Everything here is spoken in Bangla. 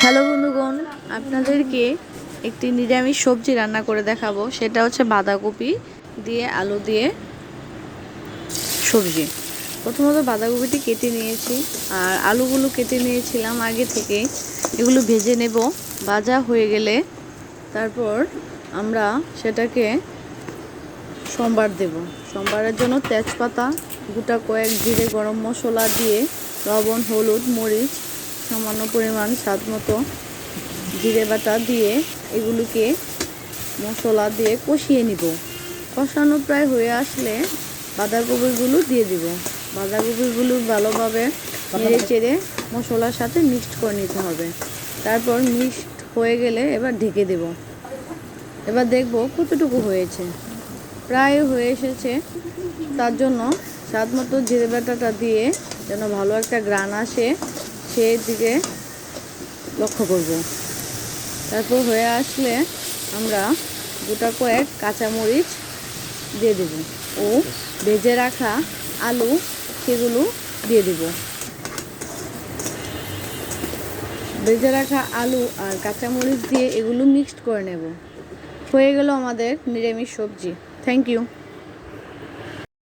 হ্যালো বন্ধুগণ, আপনাদেরকে একটি নিরামিষ সবজি রান্না করে দেখাবো। সেটা হচ্ছে বাঁধাকপি দিয়ে আলু দিয়ে সবজি। প্রথমত বাঁধাকপিটি কেটে নিয়েছি আর আলুগুলো কেটে নিয়েছিলাম আগে থেকে। এগুলো ভেজে নেব। ভাজা হয়ে গেলে তারপর আমরা সেটাকে সম্বার দেব। সম্বারের জন্য তেজপাতা, গোটা কয়েক জিরে, গরম মশলা দিয়ে লবণ, হলুদ, মরিচ, সামান্য পরিমাণ স্বাদ মতো জিরে বাটা দিয়ে এগুলোকে মশলা দিয়ে কষিয়ে নিব। কষানো প্রায় হয়ে আসলে বাঁধাকপিগুলো দিয়ে দিব। বাঁধাকপিগুলো ভালোভাবে নেড়ে চেড়ে মশলার সাথে মিক্সড করে নিতে হবে। তারপর মিক্সড হয়ে গেলে এবার ঢেকে দেব। এবার দেখব কতটুকু হয়েছে। প্রায় হয়ে এসেছে। তার জন্য স্বাদ মতো জিরে বাটাটা দিয়ে যেন ভালো একটা গ্রান আসে সেই দিকে লক্ষ্য করব। তারপর হয়ে আসলে আমরা গোটা কয়েক কাঁচামরিচ দিয়ে দেব ও ভেজে রাখা আলু সেগুলো দিয়ে দেব। ভেজে রাখা আলু আর কাঁচামরিচ দিয়ে এগুলো মিক্সড করে নেব। হয়ে গেল আমাদের নিরামিষ সবজি। Thank you.